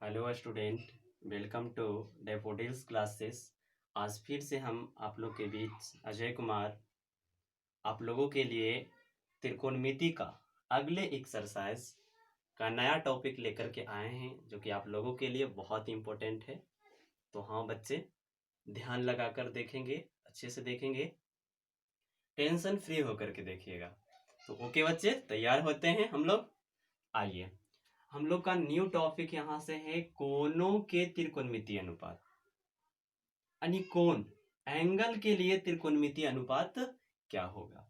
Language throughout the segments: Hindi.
Hello student, welcome to Daffodils classes. आज फिर से हम आप लोग के बीच अजय कुमार आप लोगों के लिए त्रिकोणमिति का अगले एक्सरसाइज का नया टॉपिक लेकर के आए हैं, जो कि आप लोगों के लिए बहुत इम्पोर्टेंट है। तो हाँ बच्चे, ध्यान लगाकर देखेंगे, अच्छे से देखेंगे, टेंशन फ्री होकर के देखिएगा। तो ओके बच्चे, तैयार होते हैं हम लोग। आइए, हम लोग का न्यू टॉपिक यहाँ से है कोणों के त्रिकोणमितीय अनुपात, यानी कोण एंगल के लिए त्रिकोणमितीय अनुपात क्या होगा।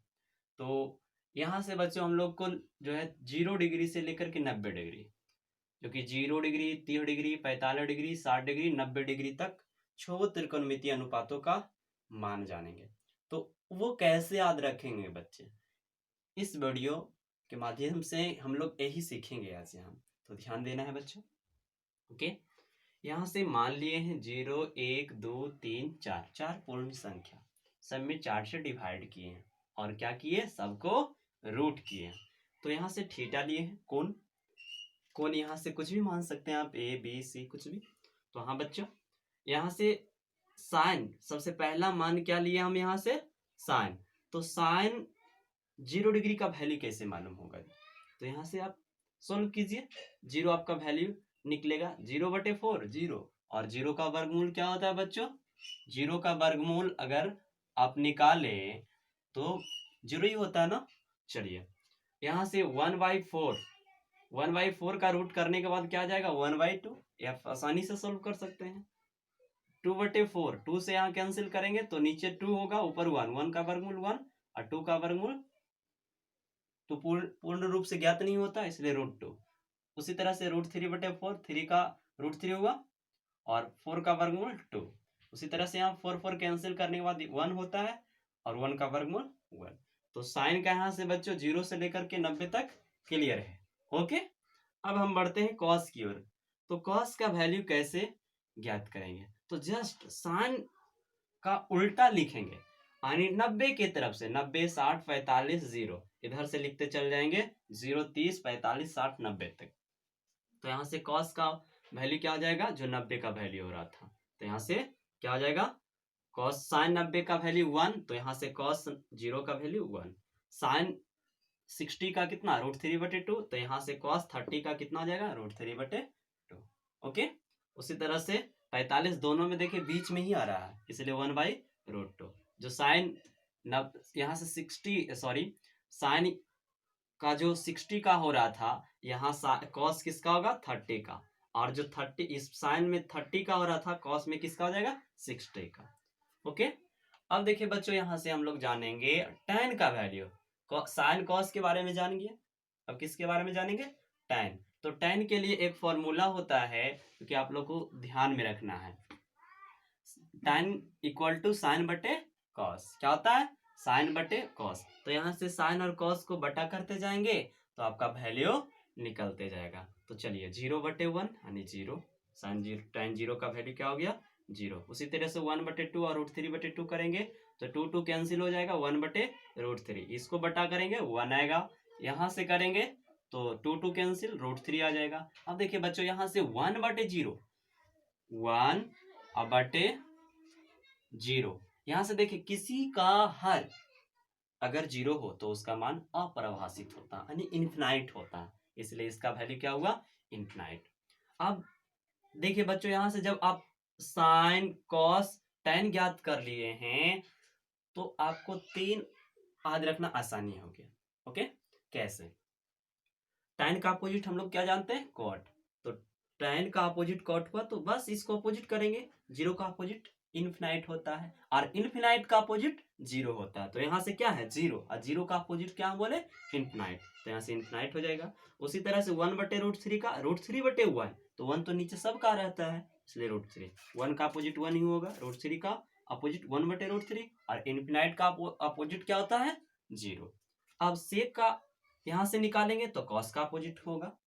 तो यहाँ से बच्चों हम लोग को जो है 0 डिग्री से लेकर के 90 डिग्री, जो कि 0 degree, 30 degree, 45 degree, 60 degree, 90 degree तक 6 त्रिकोणमितीय अनुपातों का मान जानेंगे। तो वो कैसे याद रखेंगे बच्चे, इस वीडियो के माध्यम से हम लोग यही सीखेंगे आज यहाँ। तो ध्यान देना है बच्चों। ओके, यहाँ से मान लिए हैं 0, 1, 2, 3, 4, 4 पूर्ण संख्या, सब में 4 से डिवाइड किए हैं और क्या किए, सबको रूट किए हैं। तो यहाँ से थीटा लिए हैं, कोण कोण यहाँ से कुछ भी मान सकते हैं आप, ए बी सी कुछ भी। तो हाँ बच्चों, यहाँ से साइन, सबसे पहला मान क्या लिए हम यहाँ से, साइन। तो साइन 0 डिग्री का वैल्यू कैसे मालूम होगा, तो यहाँ से आप सोल्व कीजिए। 0 आपका वैल्यू निकलेगा 0/4, 0। और 0 का वर्गमूल क्या होता है बच्चों, 0 का वर्गमूल अगर आप निकाले तो 0 ही होता है ना। चलिए, यहाँ से 1/4, 1/4 का रूट करने के बाद क्या आ जाएगा, 1/2। या आसानी से सोल्व कर सकते हैं। 2/4, 2 से यहाँ कैंसिल करेंगे तो नीचे 2 होगा, ऊपर 1, 1 का वर्गमूल 1 और 2 का वर्गमूल तो पूर्ण रूप से ज्ञात नहीं होता, इसलिए √2। उसी तरह से √3/4, 3 का √3 हुआ और 4 का वर्गमूल 2। उसी तरह से यहाँ 4 4 कैंसिल करने के बाद 1 होता है और 1 का वर्गमूल 1। तो साइन का यहाँ से बच्चों 0 से लेकर के 90 तक क्लियर है। ओके, अब हम बढ़ते हैं कॉस की ओर। तो कॉस का वैल्यू कैसे ज्ञात करेंगे, तो जस्ट साइन का उल्टा लिखेंगे, यानी 90 की तरफ से 90, 60, 45, 0 इधर से लिखते चल जाएंगे, 0, 30, 45, 60, 90 तक। तो यहाँ से कॉस का वैल्यू क्या आ जाएगा, जो 90 का वैल्यू हो रहा था। तो यहाँ से क्या आ जाएगा, कॉस साइन 90 का वैल्यू 1, तो यहाँ से कॉस 0 का वैल्यू 1। साइन 60 का कितना, √3/2, तो यहाँ से कॉस 30 का कितना आ जाएगा, √3/2। ओके, उसी तरह से 45 दोनों में देखिए बीच में ही आ रहा है, इसलिए 1/√2। जो साइन यहाँ से 60, सॉरी, साइन का जो 60 का हो रहा था, यहाँ कॉस किसका होगा, 30 का। और जो 30 इस साइन में 30 का हो रहा था, कॉस में किसका हो जाएगा, 60 का। ओके, अब देखिए बच्चों, यहाँ से हम लोग जानेंगे tan का वैल्यू। साइन कॉस के बारे में जान गए, अब किसके बारे में जानेंगे, tan। तो tan के लिए एक फॉर्मूला होता है, क्योंकि आप लोग को ध्यान में रखना है। tan = sin/cos, क्या होता है, sin/cos। तो यहाँ से साइन और कॉस को बटा करते जाएंगे तो आपका वैल्यू निकलते जाएगा। तो चलिए 0/1 यानी 0, साइन 0, tan 0 का वैल्यू क्या हो गया, 0। उसी तरह से 1/2 और √3/2 करेंगे तो 2 2 कैंसिल हो जाएगा, 1/√3। इसको बटा करेंगे 1 आएगा, यहाँ से करेंगे तो 2 2 कैंसिल, √3 आ जाएगा। अब देखिए बच्चों, यहाँ से 1/0, 1/0, यहाँ से देखिए किसी का हर अगर 0 हो तो उसका मान अपरिभाषित होता है, यानी इन्फिनाइट होता है, इसलिए इसका वैल्यू क्या हुआ, इन्फिनाइट। अब देखिए बच्चों, यहाँ से जब आप साइन कॉस tan ज्ञात कर लिए हैं तो आपको 3 याद रखना आसानी हो गया। ओके, कैसे, tan का अपोजिट हम लोग क्या जानते हैं, कॉट। तो tan का अपोजिट कॉट हुआ, तो बस इसको अपोजिट करेंगे। 0 का अपोजिट इन्फिनाइट होता है और इन्फिनाइट का अपोजिट 0 होता है। तो यहाँ से क्या है, 0, और 0 का अपोजिट क्या बोले, इन्फिनाइट। तो यहाँ से इन्फिनाइट हो जाएगा। उसी तरह से 1/√3 का √3/1, तो 1 तो नीचे सबका रहता है, इसलिए √3। 1 का अपोजिट 1 ही होगा, √3 का अपोजिट 1/√3, और इन्फिनाइट का अपोजिट क्या होता है, 0। अब सेक का यहाँ से निकालेंगे तो कॉस का अपोजिट होगा,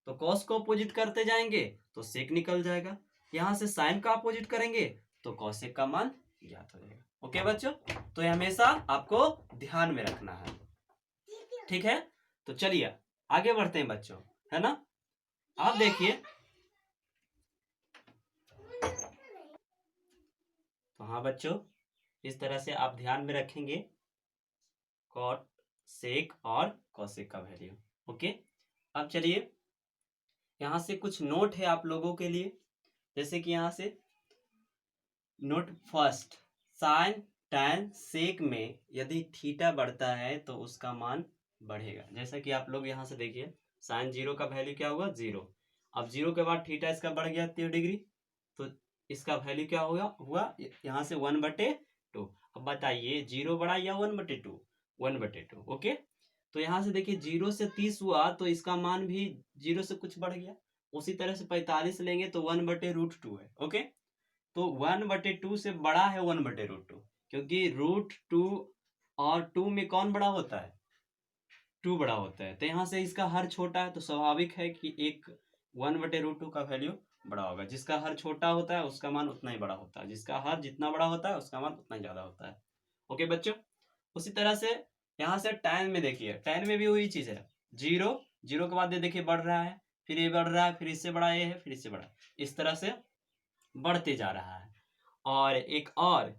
तो कॉस को अपोजिट करते जाएंगे तो सेक निकल जाएगा। यहाँ से साइन का अपोजिट करेंगे तो कॉसेक का मान ज्ञात हो जाएगा। ओके बच्चों, तो ये हमेशा आपको ध्यान में रखना है, ठीक है। तो चलिए आगे बढ़ते हैं बच्चों, है ना। आप देखिए तो हाँ बच्चों, इस तरह से आप ध्यान में रखेंगे कॉट, सेक और कॉसेक का वैल्यू। ओके, अब चलिए यहाँ से कुछ नोट है आप लोगों के लिए। जैसे कि यहाँ से नोट फर्स्ट, साइन टैन सेक में यदि थीटा बढ़ता है तो उसका मान बढ़ेगा। जैसा कि आप लोग यहाँ से देखिए, साइन जीरो का वैल्यू क्या हुआ, जीरो। अब जीरो के बाद थीटा इसका बढ़ गया 30 डिग्री, तो इसका वैल्यू क्या हुआ यहाँ से 1/2। अब बताइए जीरो बढ़ा या 1/2? 1/2। ओके, तो यहाँ से देखिए जीरो से 30 हुआ तो इसका मान भी जीरो से कुछ बढ़ गया। उसी तरह से 45 लेंगे तो 1/√2 है। ओके, तो 1/2 से बड़ा है 1/√2, क्योंकि √2 और 2 में कौन बड़ा होता है, 2 बड़ा होता है। तो यहाँ से इसका हर छोटा है तो स्वाभाविक है कि एक 1/√2 का वैल्यू बड़ा होगा। जिसका हर छोटा होता है उसका मान उतना ही बड़ा होता है, जिसका हर जितना बड़ा होता है उसका मान उतना ही ज्यादा होता है। ओके बच्चों, उसी तरह से यहाँ से tan में देखिए, tan में भी वही चीज है, जीरो, जीरो के बाद ये देखिए बढ़ रहा है, फिर ये बढ़ रहा है, फिर इससे बड़ा ये है, फिर इससे बड़ा, इस तरह से बढ़ते जा रहा है। और एक और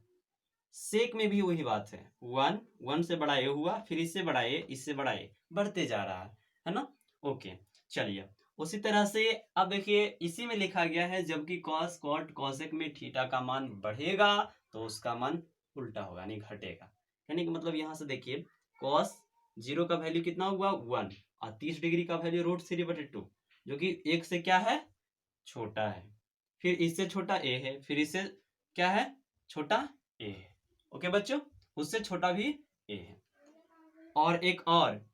सेक में भी वही बात है, 1 से बड़ा ये हुआ, फिर इससे बड़ा ये, इससे बड़ा ये, बढ़ते जा रहा है ना। ओके, चलिए उसी तरह से अब देखिए इसी में लिखा गया है, जबकि कॉस कॉट कॉसेक में थीटा का मान बढ़ेगा तो उसका मान उल्टा होगा, यानी घटेगा। यानी कि मतलब यहाँ से देखिए कॉस जीरो का वैल्यू कितना हुआ, 1, और 30 डिग्री का वैल्यू √3/2, जो कि एक से क्या है, छोटा है। फिर इससे छोटा ए है, फिर इससे क्या है, छोटा ए है। ओके बच्चों, उससे छोटा भी ए है। और एक और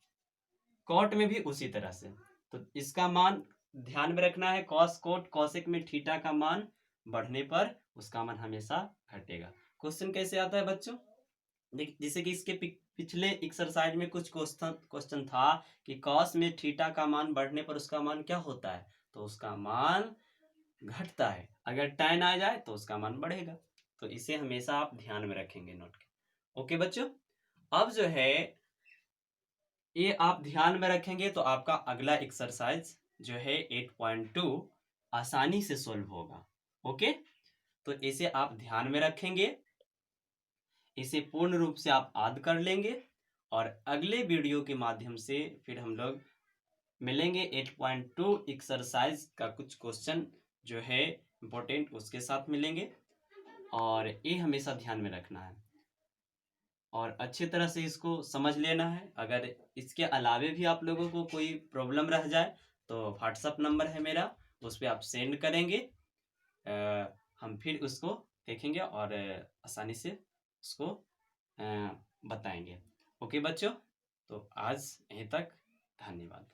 कॉट में भी उसी तरह से, तो इसका मान ध्यान में रखना है, कॉस कोट कॉसेक में थीटा का मान बढ़ने पर उसका मान हमेशा घटेगा। क्वेश्चन कैसे आता है बच्चों, जैसे कि इसके पिछले एक्सरसाइज में कुछ क्वेश्चन था कि कॉस में थीटा का मान बढ़ने पर उसका मान क्या होता है, तो उसका मान घटता है। अगर tan आ जाए तो उसका मान बढ़ेगा। तो इसे हमेशा आप ध्यान में रखेंगे नोट के। ओके बच्चों, अब जो है ये आप ध्यान में रखेंगे तो आपका अगला एक्सरसाइज जो है 8.2 आसानी से सोल्व होगा। ओके, तो इसे आप ध्यान में रखेंगे, इसे पूर्ण रूप से आप याद कर लेंगे, और अगले वीडियो के माध्यम से फिर हम लोग मिलेंगे 8.2 एक्सरसाइज का कुछ क्वेश्चन जो है इम्पोर्टेंट उसके साथ मिलेंगे। और ये हमेशा ध्यान में रखना है और अच्छी तरह से इसको समझ लेना है। अगर इसके अलावे भी आप लोगों को कोई प्रॉब्लम रह जाए तो व्हाट्सअप नंबर है मेरा, उस पर आप सेंड करेंगे, हम फिर उसको देखेंगे और आसानी से उसको बताएंगे। ओके बच्चों, तो आज यहीं तक, धन्यवाद।